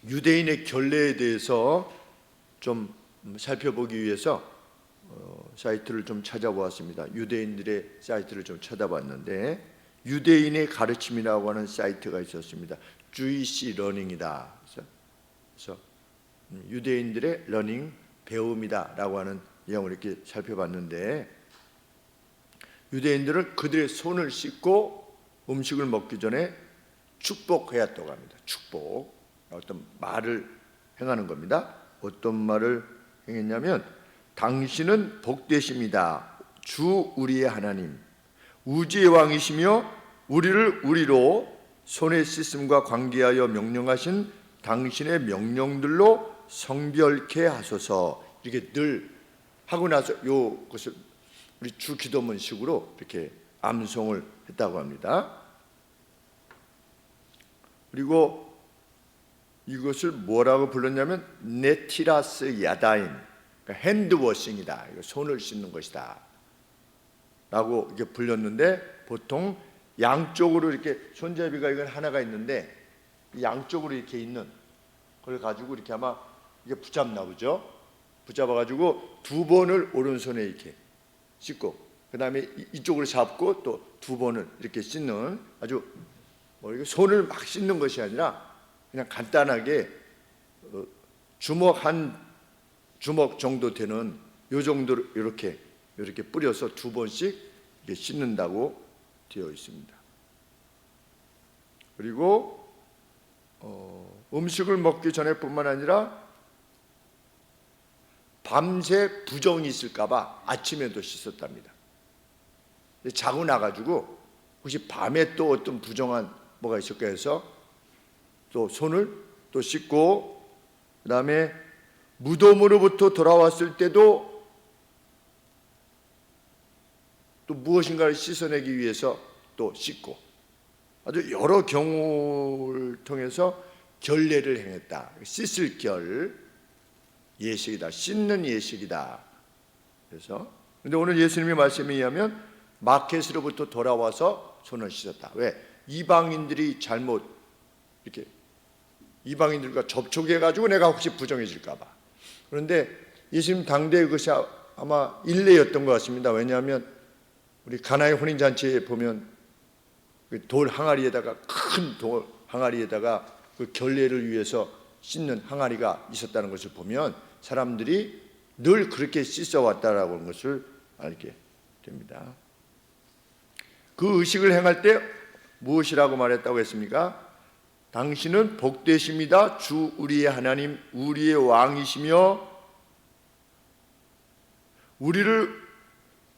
유대인의 결례에 대해서 좀 살펴보기 위해서 사이트를 좀 찾아보았습니다. 유대인들의 사이트를 좀 찾아봤는데 유대인의 가르침이라고 하는 사이트가 있었습니다. Jewish Learning이다. 그래서 유대인들의 러닝, 배움이다라고 하는 내용을 이렇게 살펴봤는데 유대인들은 그들의 손을 씻고 음식을 먹기 전에 축복해야 했다고 합니다. 축복, 어떤 말을 행하는 겁니다. 어떤 말을 행했냐면 당신은 복되십니다. 주 우리의 하나님, 우주의 왕이시며 우리를 우리로 손에 씻음과 관계하여 명령하신 당신의 명령들로 성별케 하소서. 이렇게 늘 하고 나서 이것을 우리 주 기도문식으로 이렇게 암송을 했다고 합니다. 그리고 이것을 뭐라고 불렀냐면 네티라스 야다임, 그러니까 핸드워싱이다, 손을 씻는 것이다 라고 이렇게 불렸는데, 보통 양쪽으로 이렇게 손잡이가 이건 하나가 있는데 양쪽으로 이렇게 있는 그걸 가지고 이렇게 아마 이게 붙잡나 보죠. 붙잡아가지고 두 번을 오른손에 이렇게 씻고 그 다음에 이쪽으로 잡고 또 두 번을 이렇게 씻는, 아주 손을 막 씻는 것이 아니라 그냥 간단하게 주먹 한 주먹 정도 되는 요 정도로 이렇게 뿌려서 두 번씩 이렇게 씻는다고 되어 있습니다. 그리고 음식을 먹기 전에뿐만 아니라 밤새 부정이 있을까봐 아침에도 씻었답니다. 자고 나가지고 혹시 밤에 또 어떤 부정한 뭐가 있을까 해서 또 손을 또 씻고, 그 다음에 무덤으로부터 돌아왔을 때도 또 무엇인가를 씻어내기 위해서 또 씻고, 아주 여러 경우를 통해서 결례를 행했다. 씻을 결, 예식이다. 씻는 예식이다. 그래서 근데 오늘 예수님의 말씀에 의하면 마켓으로부터 돌아와서 손을 씻었다. 왜? 이방인들이 잘못 이렇게 이방인들과 접촉해가지고 내가 혹시 부정해질까봐. 그런데 예수님 당대의 것이 아마 일례였던 것 같습니다. 왜냐하면 우리 가나의 혼인잔치에 보면 돌 항아리에다가, 큰 돌 항아리에다가 그 결례를 위해서 씻는 항아리가 있었다는 것을 보면 사람들이 늘 그렇게 씻어왔다라고 하는 것을 알게 됩니다. 그 의식을 행할 때 무엇이라고 말했다고 했습니까? 당신은 복되십니다. 주 우리의 하나님, 우리의 왕이시며 우리를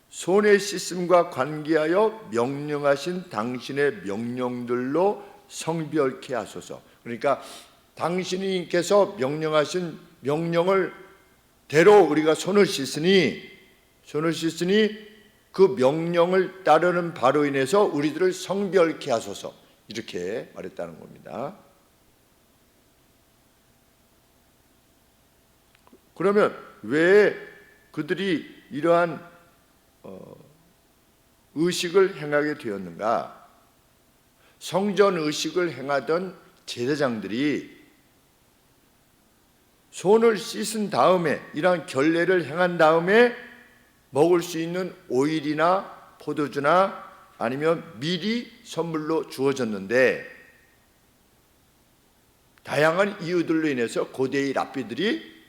손에 씻음과 관계하여 명령하신 당신의 명령들로 성별케 하소서. 그러니까 당신께서 명령하신 명령을 대로 우리가 손을 씻으니 그 명령을 따르는 바로 인해서 우리들을 성별케 하소서, 이렇게 말했다는 겁니다. 그러면 왜 그들이 이러한 의식을 행하게 되었는가? 성전 의식을 행하던 제사장들이 손을 씻은 다음에, 이러한 결례를 행한 다음에 먹을 수 있는 오일이나 포도주나 아니면 밀이 선물로 주어졌는데, 다양한 이유들로 인해서 고대의 랍비들이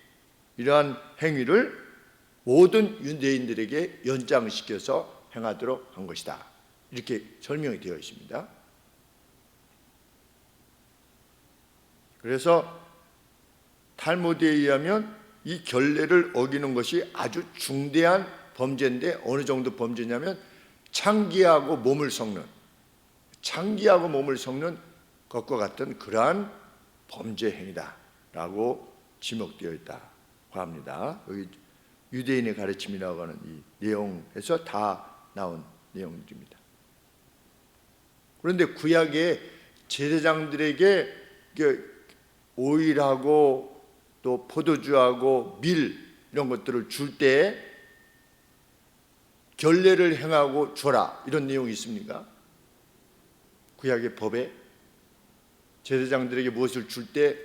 이러한 행위를 모든 유대인들에게 연장시켜서 행하도록 한 것이다. 이렇게 설명이 되어 있습니다. 그래서 탈무드에 의하면 이 결례를 어기는 것이 아주 중대한 범죄인데, 어느 정도 범죄냐면 창기하고 몸을 섞는 것과 같은 그러한 범죄 행위다라고 지목되어 있다고 합니다. 여기 유대인의 가르침이라고 하는 이 내용에서 다 나온 내용들입니다. 그런데 구약의 제사장들에게 오일하고 또 포도주하고 밀 이런 것들을 줄 때 결례를 행하고 줘라, 이런 내용이 있습니까? 구약의 법에 제사장들에게 무엇을 줄 때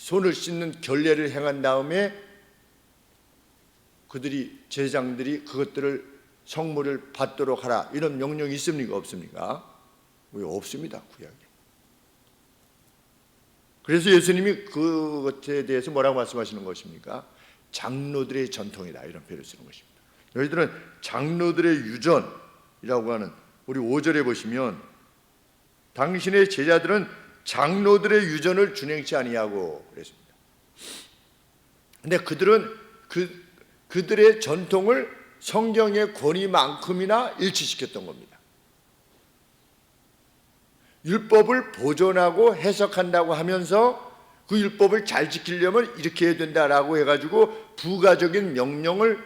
손을 씻는 결례를 행한 다음에 그들이 제사장들이 그것들을 성물을 받도록 하라, 이런 명령이 있습니까? 없습니까? 왜 없습니다, 구약에. 그래서 예수님이 그것에 대해서 뭐라고 말씀하시는 것입니까? 장로들의 전통이다, 이런 표현을 쓰는 것입니다. 너희들은 장로들의 유전이라고 하는, 우리 5절에 보시면 당신의 제자들은 장로들의 유전을 준행치 아니하고 그랬습니다. 근데 그들은 그들의 전통을 성경의 권위만큼이나 일치시켰던 겁니다. 율법을 보존하고 해석한다고 하면서 그 율법을 잘 지키려면 이렇게 해야 된다라고 해가지고 부가적인 명령을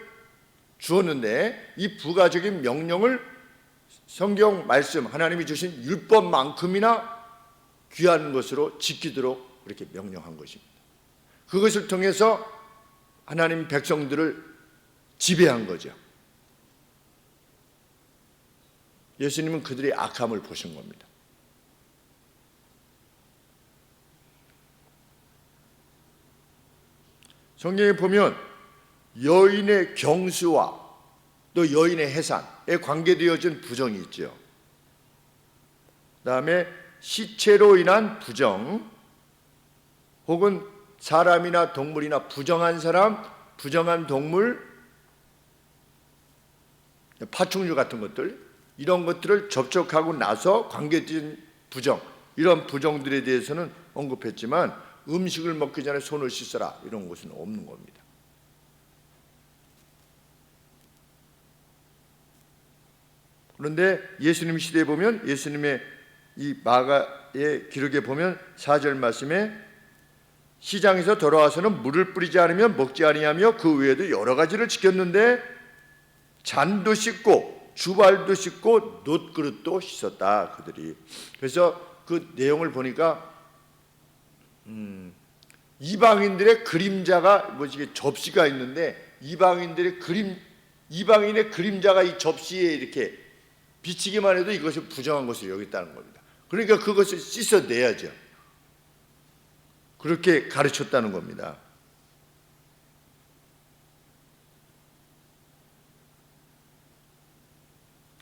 주었는데, 이 부가적인 명령을 성경 말씀, 하나님이 주신 율법만큼이나 귀한 것으로 지키도록 이렇게 명령한 것입니다. 그것을 통해서 하나님 백성들을 지배한 거죠. 예수님은 그들의 악함을 보신 겁니다. 성경에 보면 여인의 경수와 또 여인의 해산에 관계되어진 부정이 있죠. 그 다음에 시체로 인한 부정, 혹은 사람이나 동물이나 부정한 사람, 부정한 동물, 파충류 같은 것들, 이런 것들을 접촉하고 나서 관계된 부정, 이런 부정들에 대해서는 언급했지만 음식을 먹기 전에 손을 씻어라, 이런 것은 없는 겁니다. 그런데 예수님 시대에 보면, 예수님의 이 마가의 기록에 보면 4절 말씀에 시장에서 돌아와서는 물을 뿌리지 않으면 먹지 아니하며 그 외에도 여러 가지를 지켰는데 잔도 씻고 주발도 씻고 놋그릇도 씻었다, 그들이. 그래서 그 내용을 보니까 이방인들의 그림자가 뭐지, 접시가 있는데 이방인의 그림자가 이 접시에 이렇게 비치기만 해도 이것을 부정한 것으로 여겼다는 겁니다. 그러니까 그것을 씻어내야죠. 그렇게 가르쳤다는 겁니다.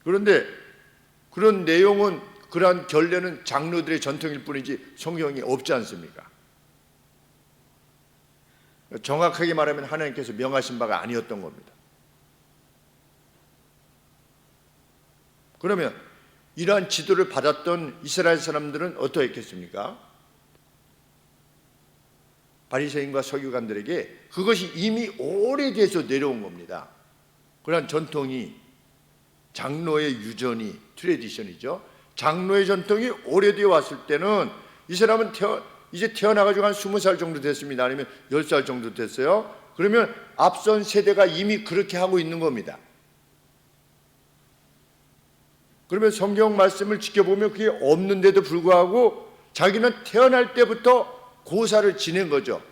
그런데 그런 내용은, 그러한 결례는 장로들의 전통일 뿐이지 성경에 없지 않습니까? 정확하게 말하면 하나님께서 명하신 바가 아니었던 겁니다. 그러면 이러한 지도를 받았던 이스라엘 사람들은 어떠했겠습니까? 바리새인과 서기관들에게 그것이 이미 오래돼서 내려온 겁니다. 그러한 전통이, 장로의 유전이, 트레디션이죠. 장로의 전통이 오래되어 왔을 때는 이 사람은 이제 태어나가지고 한 20살 정도 됐습니다. 아니면 10살 정도 됐어요. 그러면 앞선 세대가 이미 그렇게 하고 있는 겁니다. 그러면 성경 말씀을 지켜보면 그게 없는데도 불구하고 자기는 태어날 때부터 고사를 지낸 거죠.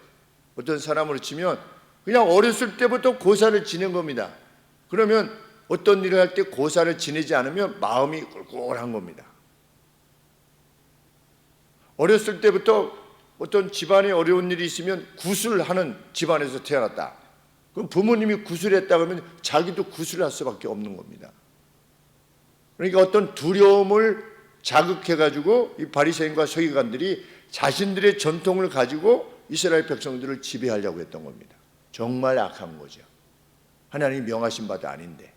어떤 사람으로 치면 그냥 어렸을 때부터 고사를 지낸 겁니다. 그러면 어떤 일을 할 때 고사를 지내지 않으면 마음이 꿀꿀한 겁니다. 어렸을 때부터 어떤 집안에 어려운 일이 있으면 구술하는 집안에서 태어났다. 그럼 부모님이 구술했다 그러면 자기도 구술할 수밖에 없는 겁니다. 그러니까 어떤 두려움을 자극해가지고 이 바리새인과 서기관들이 자신들의 전통을 가지고 이스라엘 백성들을 지배하려고 했던 겁니다. 정말 악한 거죠. 하나님이 명하신 바도 아닌데.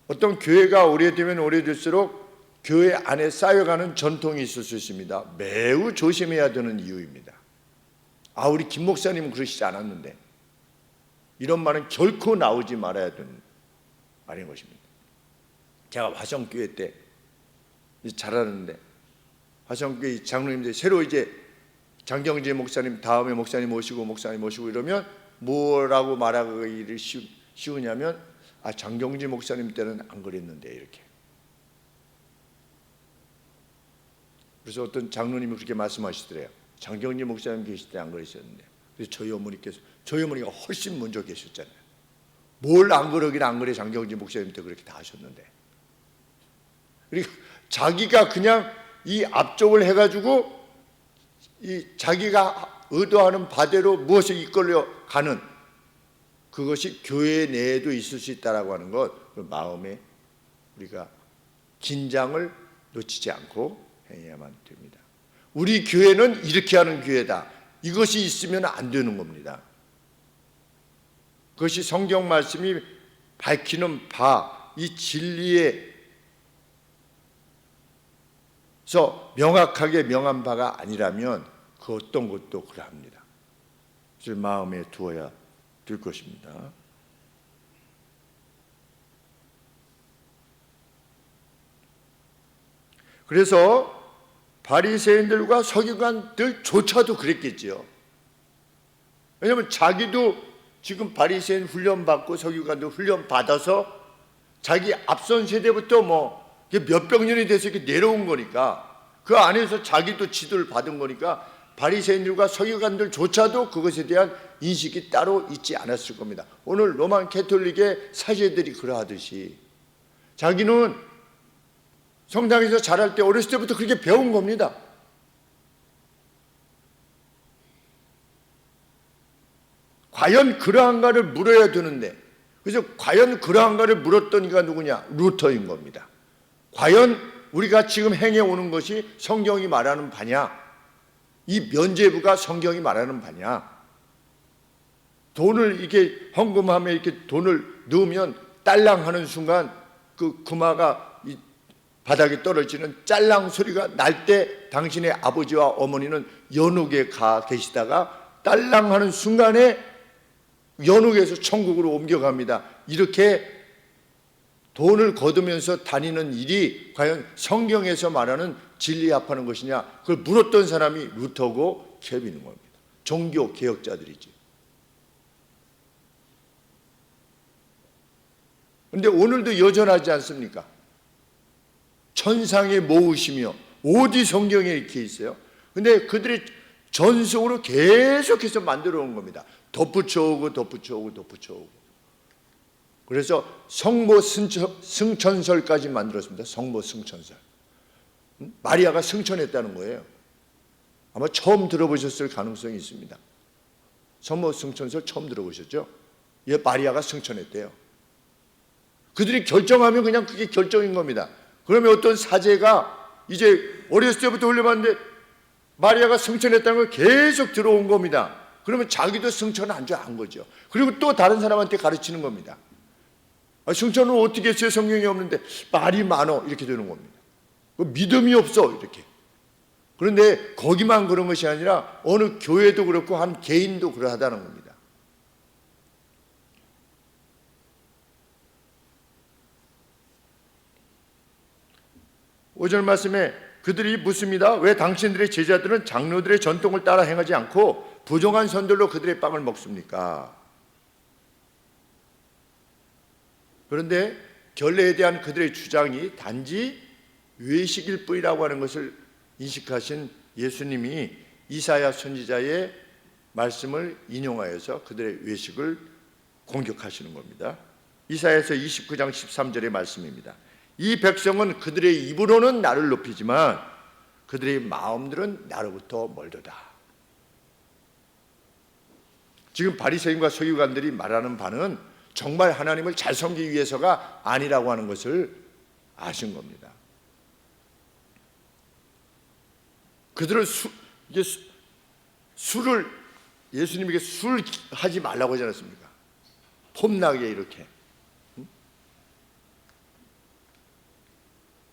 어떤 교회가 오래되면 오래될수록 교회 안에 쌓여가는 전통이 있을 수 있습니다. 매우 조심해야 되는 이유입니다. 우리 김 목사님은 그러시지 않았는데, 이런 말은 결코 나오지 말아야 되는 말인 것입니다. 제가 화성교회 때 잘하는데, 화성교회 장로님들 새로 이제 장경재 목사님 다음에 목사님 모시고 이러면 뭐라고 말하기를 쉬우냐면 장경재 목사님 때는 안 그랬는데, 이렇게. 그래서 어떤 장로님이 그렇게 말씀하시더래요. 장경재 목사님 계실 때 안 그러셨는데. 그래서 저희 어머니가 훨씬 먼저 계셨잖아요. 뭘 안 그러긴 안 그래, 장경재 목사님 때 그렇게 다 하셨는데. 그리고 자기가 그냥 이 앞쪽을 해가지고 이 자기가 의도하는 바대로 무엇을 이끌려 가는 그것이 교회 내에도 있을 수 있다라고 하는 것, 그 마음에 우리가 긴장을 놓치지 않고 해야만 됩니다. 우리 교회는 이렇게 하는 교회다. 이것이 있으면 안 되는 겁니다. 그것이 성경 말씀이 밝히는 바, 이 진리에서 명확하게 명한 바가 아니라면 그 어떤 것도 그러합니다. 그래서 마음에 두어야 될 것입니다. 그래서 바리새인들과 서기관들조차도 그랬겠지요. 왜냐하면 자기도 지금 바리새인 훈련 받고 서기관도 훈련 받아서 자기 앞선 세대부터 몇백 년이 돼서 이렇게 내려온 거니까 그 안에서 자기도 지도를 받은 거니까 바리새인들과 서기관들조차도 그것에 대한 인식이 따로 있지 않았을 겁니다. 오늘 로만 캐톨릭의 사제들이 그러하듯이 자기는 성당에서 자랄 때 어렸을 때부터 그렇게 배운 겁니다. 과연 그러한가를 물어야 되는데, 그래서 과연 그러한가를 물었던 이가 누구냐? 루터인 겁니다. 과연 우리가 지금 행해오는 것이 성경이 말하는 바냐? 이 면죄부가 성경이 말하는 바냐? 돈을 이렇게 헌금하면 이렇게 돈을 넣으면 딸랑 하는 순간 그 금화가 바닥에 떨어지는 짤랑 소리가 날 때 당신의 아버지와 어머니는 연옥에 가 계시다가 딸랑 하는 순간에 연옥에서 천국으로 옮겨갑니다. 이렇게 돈을 거두면서 다니는 일이 과연 성경에서 말하는 진리에 합하는 것이냐? 그걸 물었던 사람이 루터고 켈빈인 겁니다. 종교 개혁자들이지. 그런데 오늘도 여전하지 않습니까? 천상에 모으시며 어디 성경에 이렇게 있어요? 근데 그들이 전속으로 계속해서 만들어 온 겁니다. 덧붙여오고 덧붙여오고 덧붙여오고. 그래서 성모 승천설까지 만들었습니다. 성모 승천설. 마리아가 승천했다는 거예요. 아마 처음 들어보셨을 가능성이 있습니다. 성모 승천설 처음 들어보셨죠? 예, 마리아가 승천했대요. 그들이 결정하면 그냥 그게 결정인 겁니다. 그러면 어떤 사제가 이제 어렸을 때부터 훈련받는데 마리아가 승천했다는 걸 계속 들어온 겁니다. 그러면 자기도 승천을 한 거죠. 그리고 또 다른 사람한테 가르치는 겁니다. 승천을 어떻게 했어요? 성경이 없는데 말이 많어 이렇게 되는 겁니다. 믿음이 없어 이렇게. 그런데 거기만 그런 것이 아니라 어느 교회도 그렇고 한 개인도 그러하다는 겁니다. 5절 말씀에 그들이 묻습니다. 왜 당신들의 제자들은 장로들의 전통을 따라 행하지 않고 부정한 선들로 그들의 빵을 먹습니까? 그런데 결례에 대한 그들의 주장이 단지 외식일 뿐이라고 하는 것을 인식하신 예수님이 이사야 선지자의 말씀을 인용하여서 그들의 외식을 공격하시는 겁니다. 이사야서 29장 13절의 말씀입니다. 이 백성은 그들의 입으로는 나를 높이지만 그들의 마음들은 나로부터 멀도다. 지금 바리새인과 서기관들이 말하는 바는 정말 하나님을 잘 섬기기 위해서가 아니라고 하는 것을 아신 겁니다. 그들은 술을 예수님에게 술 하지 말라고 하지 않았습니까? 폼나게 이렇게.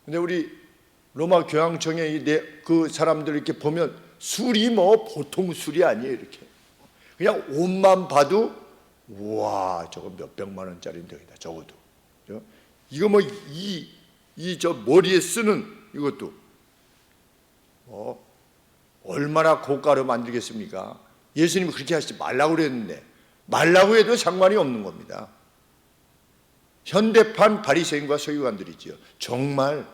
근데 우리 로마 교황청의 그 사람들 이렇게 보면 술이 보통 술이 아니에요. 이렇게 그냥 옷만 봐도 우와 저거 몇백만 원짜리인데 적어도 이거 저 머리에 쓰는 이것도 얼마나 고가로 만들겠습니까? 예수님이 그렇게 하시지 말라고 그랬는데 말라고 해도 상관이 없는 겁니다. 현대판 바리새인과 서기관들이지요. 정말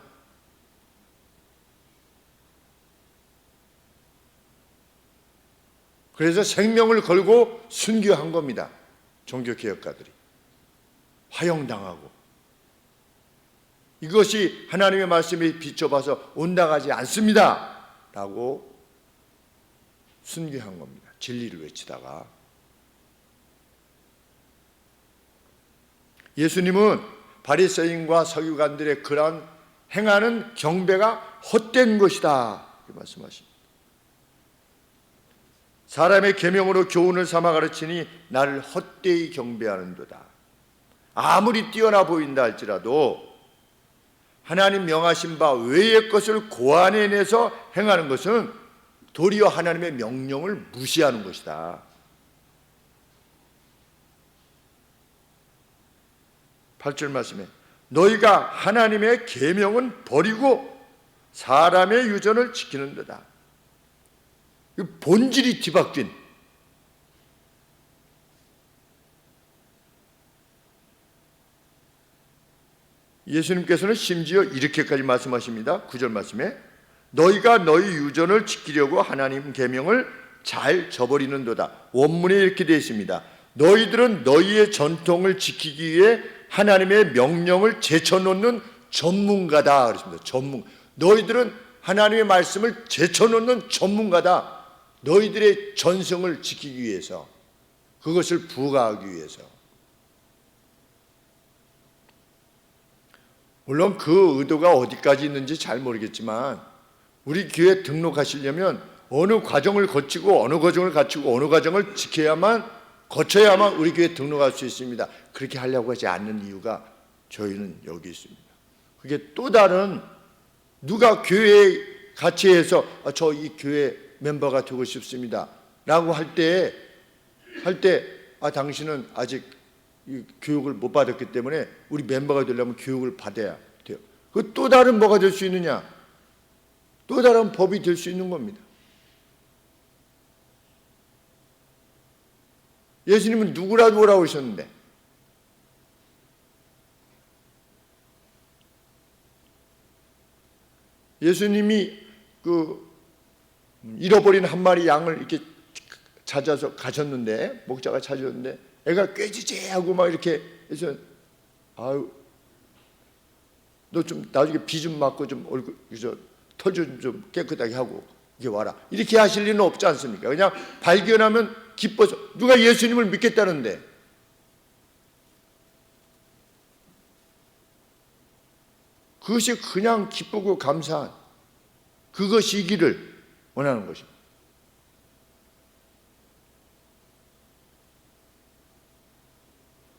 그래서 생명을 걸고 순교한 겁니다. 종교개혁가들이 화형당하고 이것이 하나님의 말씀에 비춰봐서 온당하지 않습니다 라고 순교한 겁니다. 진리를 외치다가. 예수님은 바리새인과 서기관들의 그런 행하는 경배가 헛된 것이다 이렇게 말씀하십니다. 사람의 계명으로 교훈을 삼아 가르치니 나를 헛되이 경배하는도다. 아무리 뛰어나 보인다 할지라도 하나님 명하신 바 외의 것을 고안해내서 행하는 것은 도리어 하나님의 명령을 무시하는 것이다. 8절 말씀에 너희가 하나님의 계명은 버리고 사람의 유전을 지키는도다. 본질이 뒤바뀐, 예수님께서는 심지어 이렇게까지 말씀하십니다. 9절 말씀에 너희가 너희 유전을 지키려고 하나님 계명을 잘 저버리는도다. 원문에 이렇게 되어 있습니다. 너희들은 너희의 전통을 지키기 위해 하나님의 명령을 제쳐놓는 전문가다 그랬습니다. 너희들은 하나님의 말씀을 제쳐놓는 전문가다. 너희들의 전성을 지키기 위해서, 그것을 부과하기 위해서. 물론 그 의도가 어디까지 있는지 잘 모르겠지만 우리 교회 등록하시려면 어느 과정을 거치고 어느 과정을 갖추고 어느 과정을 거쳐야만 우리 교회 등록할 수 있습니다. 그렇게 하려고 하지 않는 이유가 저희는 여기 있습니다. 그게 또 다른, 누가 교회에 같이 해서 저 이 교회 멤버가 되고 싶습니다 라고 할 때 당신은 아직 이 교육을 못 받았기 때문에 우리 멤버가 되려면 교육을 받아야 돼요. 그 또 다른 뭐가 될 수 있느냐? 또 다른 법이 될 수 있는 겁니다. 예수님은 누구라도 오라고 하셨는데 예수님이 그 잃어버린 한 마리 양을 이렇게 찾아서 가셨는데, 목자가 찾았는데 애가 꾀지지하고 막 이렇게 해서 아유 너 좀 나중에 비 좀 맞고 좀 얼굴 털 좀 깨끗하게 하고 이게 와라 이렇게 하실 리는 없지 않습니까? 그냥 발견하면 기뻐서, 누가 예수님을 믿겠다는데 그것이 그냥 기쁘고 감사한 그것이기를 원하는 것입니다.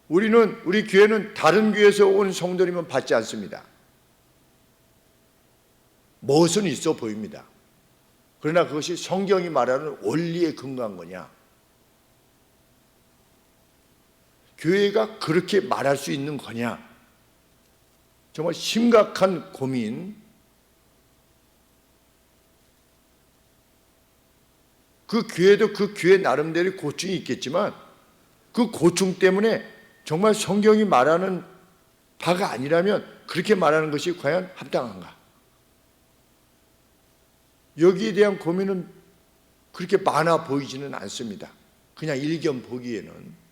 우리 교회는 다른 교회에서 온 성도님은 받지 않습니다. 멋은 있어 보입니다. 그러나 그것이 성경이 말하는 원리에 근거한 거냐? 교회가 그렇게 말할 수 있는 거냐? 정말 심각한 고민. 그 교회도 그 교회 나름대로 고충이 있겠지만 그 고충 때문에 정말 성경이 말하는 바가 아니라면 그렇게 말하는 것이 과연 합당한가? 여기에 대한 고민은 그렇게 많아 보이지는 않습니다. 그냥 일견 보기에는.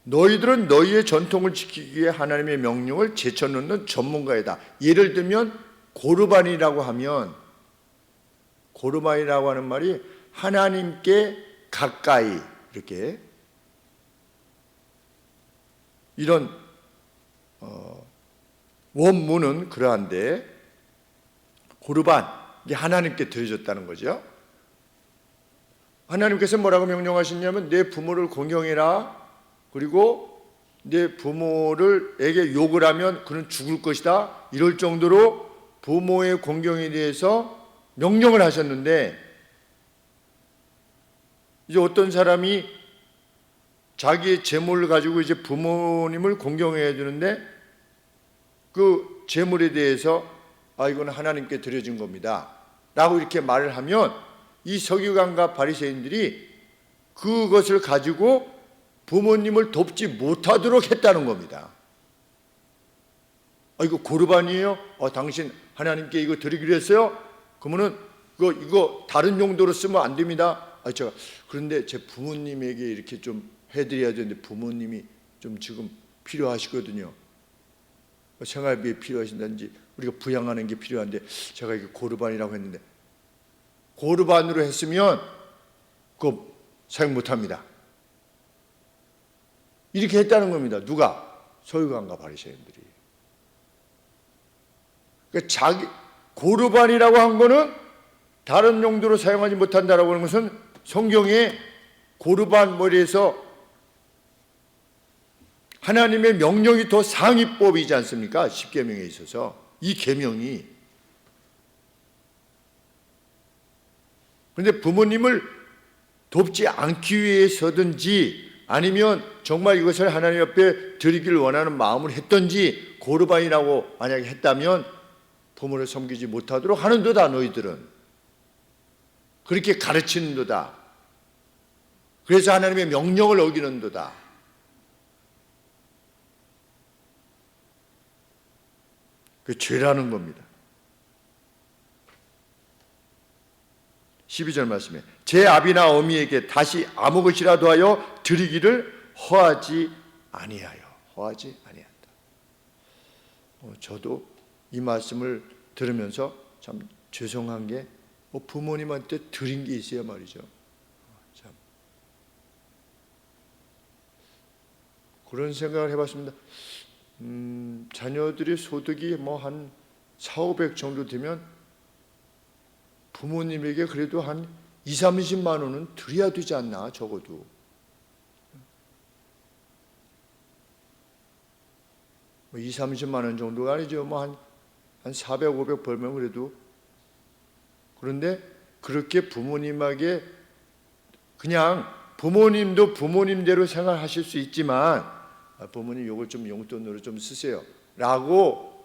너희들은 너희의 전통을 지키기 위해 하나님의 명령을 제쳐놓는 전문가이다. 예를 들면 고르반이라고 하면, 고르반이라고 하는 말이 하나님께 가까이, 이렇게 이런 원문은 그러한데, 고르반, 이게 하나님께 드려졌다는 거죠. 하나님께서 뭐라고 명령하시냐면 내 부모를 공경해라. 그리고 내 부모를에게 욕을 하면 그는 죽을 것이다. 이럴 정도로 부모의 공경에 대해서 명령을 하셨는데, 이제 어떤 사람이 자기의 재물을 가지고 이제 부모님을 공경해야 되는데 그 재물에 대해서 이건 하나님께 드려진 겁니다 라고 이렇게 말을 하면 이 서기관과 바리새인들이 그것을 가지고 부모님을 돕지 못하도록 했다는 겁니다. 이거 고르반이에요? 당신 하나님께 이거 드리기로 했어요? 그러면은 이거 다른 용도로 쓰면 안 됩니다. 제가 그런데 제 부모님에게 이렇게 좀 해드려야 되는데 부모님이 좀 지금 필요하시거든요. 생활비에 필요하신다든지 우리가 부양하는 게 필요한데 제가 이게 고르반이라고 했는데 고르반으로 했으면 그거 사용 못합니다. 이렇게 했다는 겁니다. 누가? 서기관과 바리새인들이. 그러니까 자기 고르반이라고 한 거는 다른 용도로 사용하지 못한다라고 하는 것은 성경에 고르반 머리에서 하나님의 명령이 더 상위법이지 않습니까? 십계명에 있어서 이 계명이. 그런데 부모님을 돕지 않기 위해서든지 아니면 정말 이것을 하나님 앞에 드리기를 원하는 마음을 했던지 고르반이라고 만약에 했다면 부모를 섬기지 못하도록 하는도다. 너희들은 그렇게 가르치는도다. 그래서 하나님의 명령을 어기는도다. 그 죄라는 겁니다. 12절 말씀에 제 아비나 어미에게 다시 아무 것이라도 하여 드리기를 허하지 아니하여. 허하지 아니한다. 저도 이 말씀을 들으면서 참 죄송한 게 부모님한테 드린 게 있어야 말이죠. 참 그런 생각을 해봤습니다. 자녀들의 소득이 한 4,500 정도 되면 부모님에게 그래도 한 20-30만 원은 드려야 되지 않나. 적어도 뭐 20-30만 원 정도가 아니죠. 한 400, 500 벌면 그래도. 그런데 그렇게 부모님에게 그냥 부모님도 부모님대로 생활하실 수 있지만 부모님 이걸 좀 용돈으로 좀 쓰세요 라고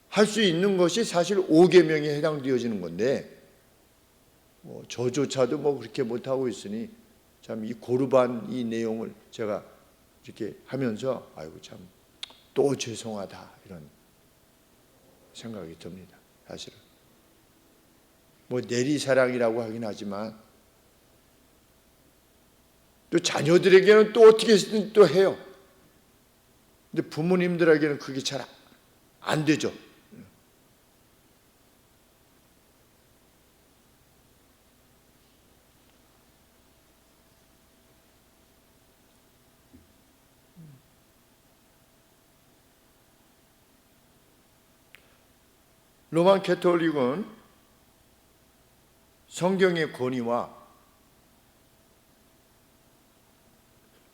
할 수 있는 것이 사실 5계명에 해당되어지는 건데 저조차도 그렇게 못하고 있으니 참 이 고르반 이 내용을 제가 이렇게 하면서 아이고 참 또 죄송하다 이런 생각이 듭니다. 사실은 내리사랑이라고 하긴 하지만 또 자녀들에게는 또 어떻게든 또 해요. 근데 부모님들에게는 그게 잘 안 되죠. 로만 캐톨릭은 성경의 권위와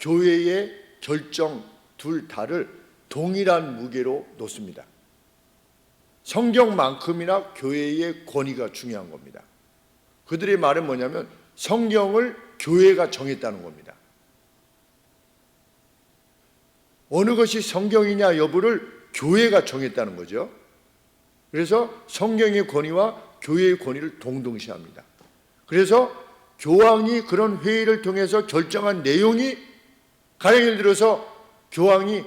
교회의 결정 둘 다를 동일한 무게로 놓습니다. 성경만큼이나 교회의 권위가 중요한 겁니다. 그들의 말은 뭐냐면 성경을 교회가 정했다는 겁니다. 어느 것이 성경이냐 여부를 교회가 정했다는 거죠. 그래서 성경의 권위와 교회의 권위를 동등시합니다. 그래서 교황이 그런 회의를 통해서 결정한 내용이 가령 예를 들어서 교황이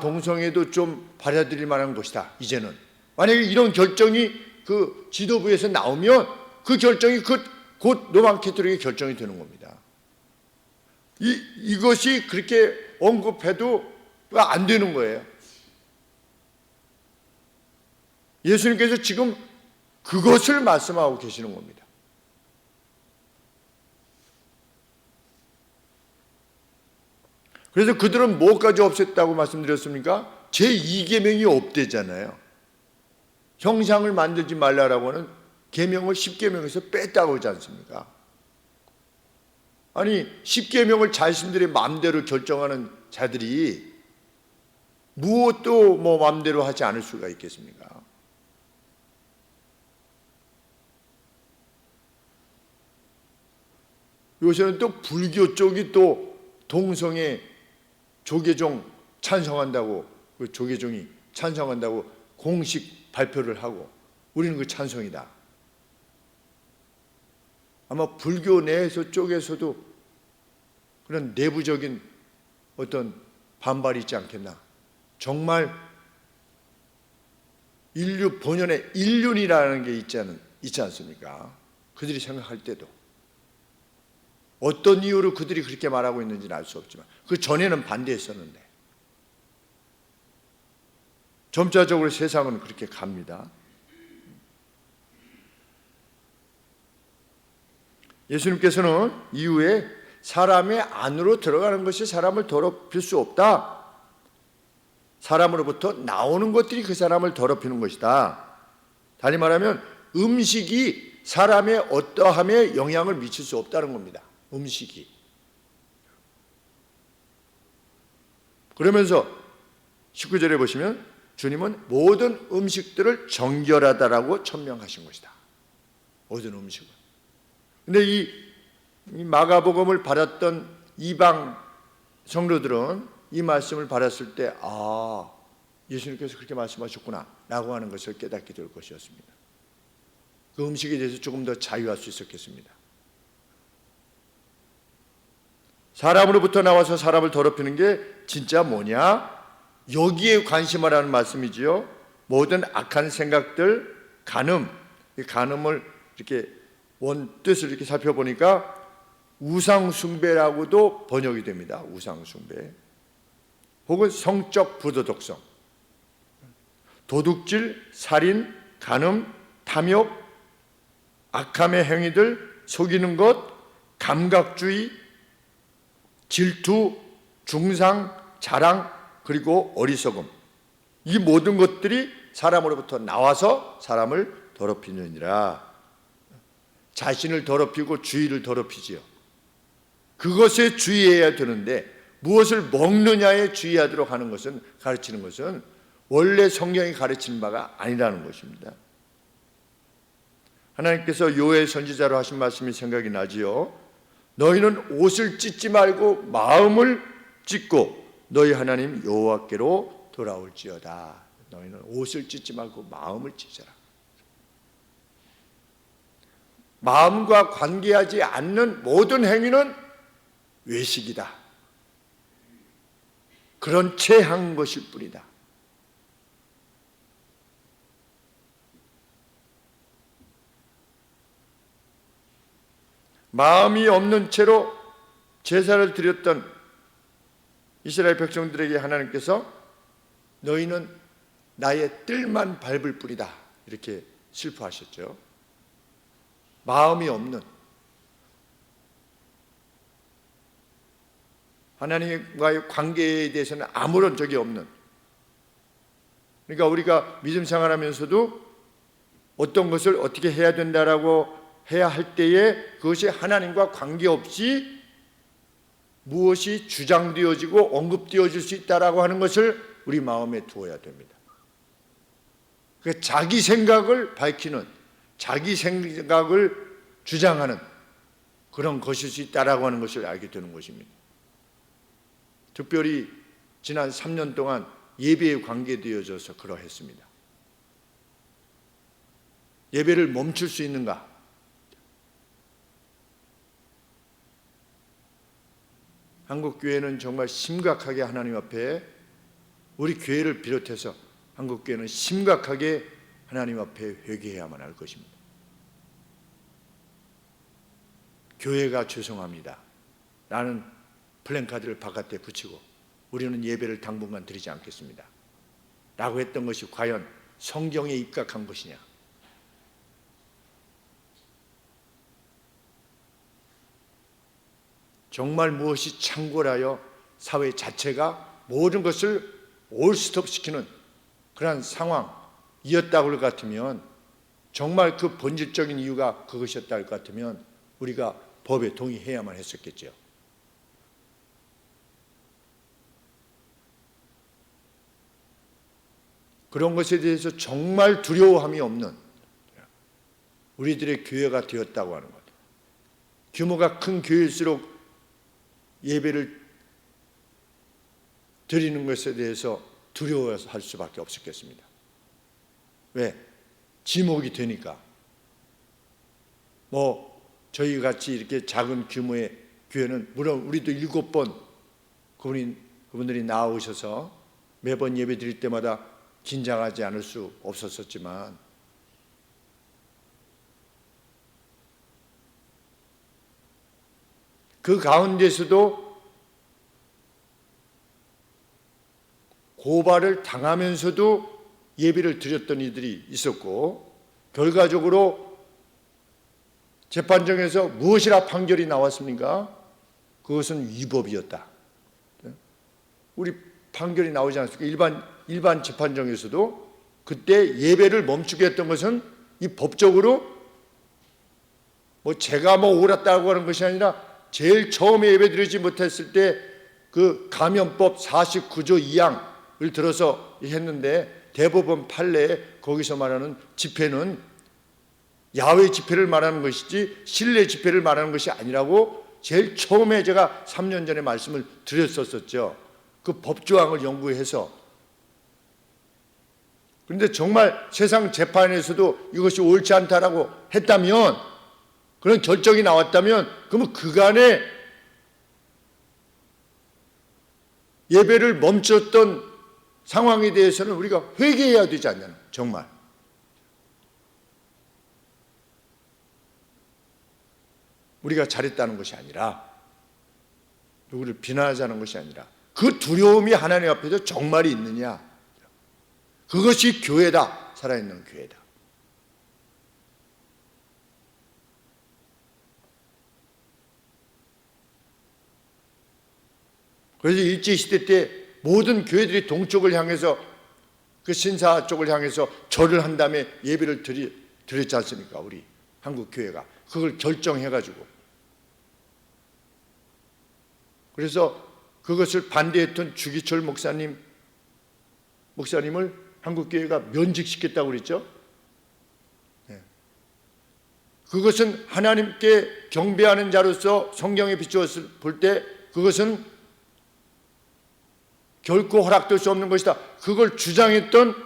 동성애도 좀 받아들일 만한 것이다. 이제는 만약에 이런 결정이 그 지도부에서 나오면 그 결정이 곧 로만 캐톨릭의 결정이 되는 겁니다. 이것이 그렇게 언급해도 안 되는 거예요. 예수님께서 지금 그것을 말씀하고 계시는 겁니다. 그래서 그들은 뭐까지 없앴다고 말씀드렸습니까? 제2계명이 없대잖아요. 형상을 만들지 말라라고 하는 계명을 10계명에서 뺐다고 하지 않습니까? 아니 10계명을 자신들의 마음대로 결정하는 자들이 무엇도 마음대로 하지 않을 수가 있겠습니까? 요새는 또 불교 쪽이 또 동성애 조계종 찬성한다고 그 조계종이 찬성한다고 공식 발표를 하고 우리는 그 찬성이다. 아마 불교 내에서 쪽에서도 그런 내부적인 어떤 반발이 있지 않겠나. 정말 인류 본연의 인륜이라는 게 있지 않습니까? 그들이 생각할 때도 어떤 이유로 그들이 그렇게 말하고 있는지는 알 수 없지만 그 전에는 반대했었는데 점차적으로 세상은 그렇게 갑니다. 예수님께서는 이후에 사람의 안으로 들어가는 것이 사람을 더럽힐 수 없다. 사람으로부터 나오는 것들이 그 사람을 더럽히는 것이다. 달리 말하면 음식이 사람의 어떠함에 영향을 미칠 수 없다는 겁니다. 음식이. 그러면서 19절에 보시면 주님은 모든 음식들을 정결하다라고 천명하신 것이다. 모든 음식은. 근데 이 마가복음을 받았던 이방 성도들은 이 말씀을 받았을 때 예수님께서 그렇게 말씀하셨구나 라고 하는 것을 깨닫게 될 것이었습니다. 그 음식에 대해서 조금 더 자유할 수 있었겠습니다. 사람으로부터 나와서 사람을 더럽히는 게 진짜 뭐냐? 여기에 관심하라는 말씀이지요. 모든 악한 생각들, 간음, 이 간음을 이렇게 원뜻을 이렇게 살펴보니까 우상숭배라고도 번역이 됩니다. 우상숭배. 혹은 성적 부도덕성, 도둑질, 살인, 간음, 탐욕, 악함의 행위들, 속이는 것, 감각주의, 질투, 중상, 자랑, 그리고 어리석음. 이 모든 것들이 사람으로부터 나와서 사람을 더럽히느니라. 자신을 더럽히고 주의를 더럽히지요. 그것에 주의해야 되는데 무엇을 먹느냐에 주의하도록 하는 것은, 가르치는 것은 원래 성경이 가르치는 바가 아니라는 것입니다. 하나님께서 요엘 선지자로 하신 말씀이 생각이 나지요. 너희는 옷을 찢지 말고 마음을 찢고 너희 하나님 여호와께로 돌아올지어다. 너희는 옷을 찢지 말고 마음을 찢어라. 마음과 관계하지 않는 모든 행위는 외식이다. 그런 채 한 것일 뿐이다. 마음이 없는 채로 제사를 드렸던 이스라엘 백성들에게 하나님께서 너희는 나의 뜰만 밟을 뿐이다. 이렇게 슬퍼하셨죠. 마음이 없는, 하나님과의 관계에 대해서는 아무런 적이 없는, 그러니까 우리가 믿음 생활하면서도 어떤 것을 어떻게 해야 된다라고 해야 할 때에 그것이 하나님과 관계없이 무엇이 주장되어지고 언급되어질 수 있다라고 하는 것을 우리 마음에 두어야 됩니다. 자기 생각을 밝히는, 자기 생각을 주장하는 그런 것일 수 있다라고 하는 것을 알게 되는 것입니다. 특별히 지난 3년 동안 예배에 관계되어져서 그러했습니다. 예배를 멈출 수 있는가? 한국교회는 정말 심각하게 하나님 앞에, 우리 교회를 비롯해서 한국교회는 심각하게 하나님 앞에 회개해야만 할 것입니다. 교회가 죄송합니다 라는 플랜카드를 바깥에 붙이고 우리는 예배를 당분간 드리지 않겠습니다 라고 했던 것이 과연 성경에 입각한 것이냐? 정말 무엇이 창궐하여 사회 자체가 모든 것을 올스톱시키는 그러한 상황이었다고 할 것 같으면, 정말 그 본질적인 이유가 그것이었다고 할 것 같으면 우리가 법에 동의해야만 했었겠죠. 그런 것에 대해서 정말 두려워함이 없는 우리들의 교회가 되었다고 하는 것. 규모가 큰 교회일수록 예배를 드리는 것에 대해서 두려워할 수밖에 없었겠습니다. 왜? 지목이 되니까. 저희 같이 이렇게 작은 규모의 교회는 물론 우리도 7번 그분들이 나오셔서 매번 예배 드릴 때마다 긴장하지 않을 수 없었지만, 그 가운데서도 고발을 당하면서도 예배를 드렸던 이들이 있었고, 결과적으로 재판정에서 무엇이라 판결이 나왔습니까? 그것은 위법이었다. 우리 판결이 나오지 않습니까? 일반 재판정에서도 그때 예배를 멈추게 했던 것은 이 법적으로 제가 옳았다고 하는 것이 아니라 제일 처음에 예배 드리지 못했을 때 그 감염법 49조 2항을 들어서 했는데, 대법원 판례에 거기서 말하는 집회는 야외 집회를 말하는 것이지 실내 집회를 말하는 것이 아니라고 제일 처음에 제가 3년 전에 말씀을 드렸었죠. 그 법조항을 연구해서. 그런데 정말 세상 재판에서도 이것이 옳지 않다라고 했다면, 그런 결정이 나왔다면, 그러면 그간에 예배를 멈췄던 상황에 대해서는 우리가 회개해야 되지 않냐는, 정말. 우리가 잘했다는 것이 아니라, 누구를 비난하자는 것이 아니라, 그 두려움이 하나님 앞에서 정말이 있느냐, 그것이 교회다, 살아있는 교회다. 그래서 일제시대 때 모든 교회들이 동쪽을 향해서, 그 신사 쪽을 향해서 절을 한 다음에 예배를 드렸지 않습니까? 우리 한국 교회가 그걸 결정해가지고. 그래서 그것을 반대했던 주기철 목사님을 한국 교회가 면직시켰다고 그랬죠. 그것은 하나님께 경배하는 자로서 성경에 비추었을 볼 때 그것은 결코 허락될 수 없는 것이다. 그걸 주장했던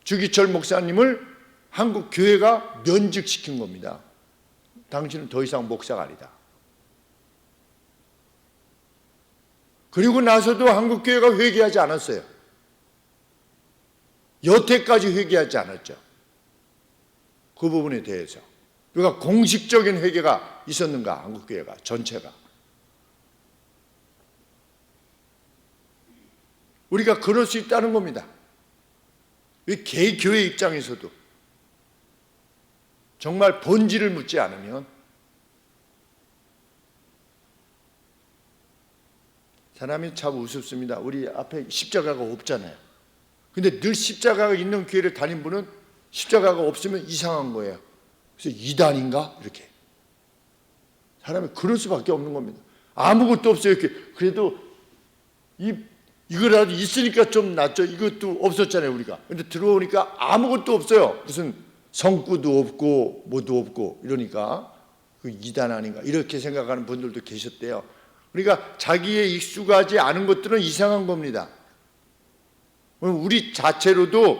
주기철 목사님을 한국 교회가 면직시킨 겁니다. 당신은 더 이상 목사가 아니다. 그리고 나서도 한국 교회가 회개하지 않았어요. 여태까지 회개하지 않았죠. 그 부분에 대해서. 그러니까 공식적인 회개가 있었는가, 한국 교회가 전체가. 우리가 그럴 수 있다는 겁니다. 개교회 입장에서도 정말 본질을 묻지 않으면 사람이 참 우습습니다. 우리 앞에 십자가가 없잖아요. 근데 늘 십자가가 있는 교회를 다닌 분은 십자가가 없으면 이상한 거예요. 그래서 이단인가? 이렇게. 사람이 그럴 수밖에 없는 겁니다. 아무것도 없어요. 이렇게. 그래도 이거라도 있으니까 좀 낫죠. 이것도 없었잖아요, 우리가. 근데 들어오니까 아무것도 없어요. 무슨 성구도 없고 뭐도 없고 이러니까 그 이단 아닌가 이렇게 생각하는 분들도 계셨대요. 그러니까 자기에 익숙하지 않은 것들은 이상한 겁니다. 우리 자체로도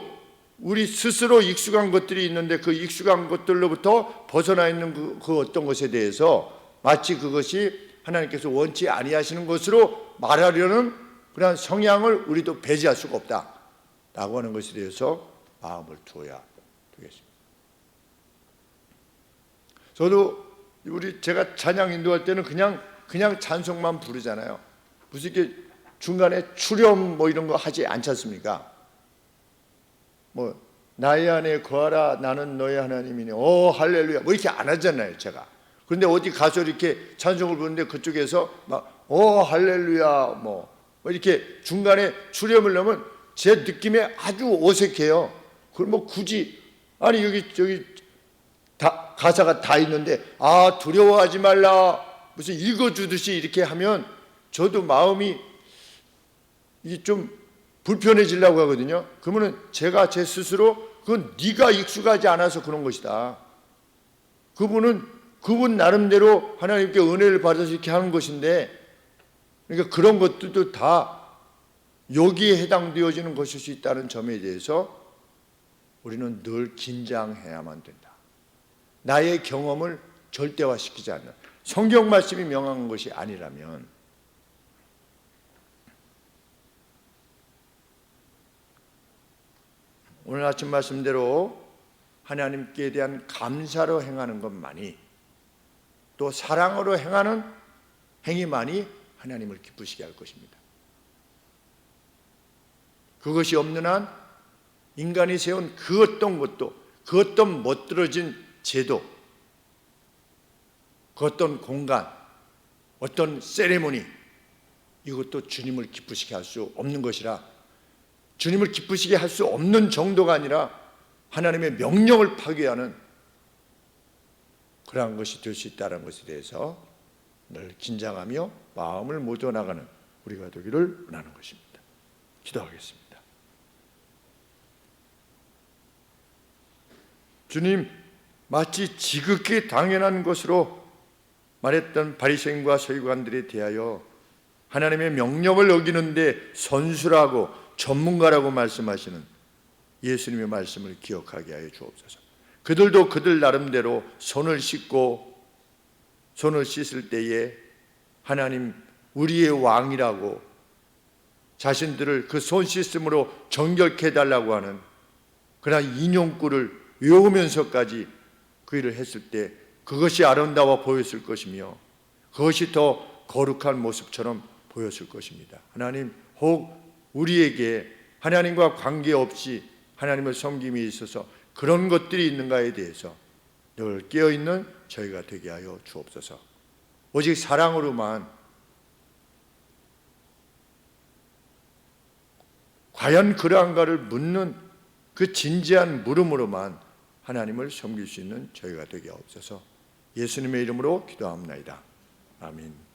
우리 스스로 익숙한 것들이 있는데 그 익숙한 것들로부터 벗어나 있는 그 어떤 것에 대해서 마치 그것이 하나님께서 원치 아니하시는 것으로 말하려는 그러한 성향을 우리도 배제할 수가 없다라고 하는 것에 대해서 마음을 두어야 되겠습니다. 저도 제가 찬양 인도할 때는 그냥 찬송만 부르잖아요. 무슨 이렇게 중간에 출연 뭐 이런 거 하지 않지 않습니까? 뭐 나의 안에 거하라 나는 너의 하나님이니 오 할렐루야 뭐 이렇게 안 하잖아요, 제가. 그런데 어디 가서 이렇게 찬송을 부르는데 그쪽에서 막 오 할렐루야 뭐 이렇게 중간에 출연을 넣으면 제 느낌에 아주 어색해요. 그럼 뭐 굳이 아니 여기 다 가사가 다 있는데 두려워하지 말라 무슨 읽어주듯이 이렇게 하면 저도 마음이 이게 좀 불편해지려고 하거든요. 그러면은 제가 제 스스로 그건 네가 익숙하지 않아서 그런 것이다. 그분 나름대로 하나님께 은혜를 받아서 이렇게 하는 것인데, 그러니까 그런 것들도 다 여기에 해당되어지는 것일 수 있다는 점에 대해서 우리는 늘 긴장해야만 된다. 나의 경험을 절대화시키지 않는 성경 말씀이 명확한 것이 아니라면 오늘 아침 말씀대로 하나님께 대한 감사로 행하는 것만이 또 사랑으로 행하는 행위만이 하나님을 기쁘시게 할 것입니다. 그것이 없는 한 인간이 세운 그 어떤 것도, 그 어떤 멋들어진 제도, 그 어떤 공간, 어떤 세레모니, 이것도 주님을 기쁘시게 할 수 없는 것이라, 주님을 기쁘시게 할 수 없는 정도가 아니라 하나님의 명령을 파괴하는 그러한 것이 될 수 있다는 것에 대해서 늘 긴장하며 마음을 모두 나가는 우리가 되기를 원하는 것입니다. 기도하겠습니다. 주님, 마치 지극히 당연한 것으로 말했던 바리새인과 서기관들에 대하여 하나님의 명령을 어기는데 선수라고 전문가라고 말씀하시는 예수님의 말씀을 기억하게 하여 주옵소서. 그들도 그들 나름대로 손을 씻고, 손을 씻을 때에 하나님 우리의 왕이라고 자신들을 그 손 씻음으로 정결케 해달라고 하는 그러한 인용구를 외우면서까지 그 일을 했을 때 그것이 아름다워 보였을 것이며 그것이 더 거룩한 모습처럼 보였을 것입니다. 하나님, 혹 우리에게 하나님과 관계없이 하나님을 섬김에 있어서 그런 것들이 있는가에 대해서 늘 깨어있는 저희가 되게 하여 주옵소서. 오직 사랑으로만, 과연 그러한가를 묻는 그 진지한 물음으로만 하나님을 섬길 수 있는 저희가 되게 하옵소서. 예수님의 이름으로 기도합나이다. 아멘.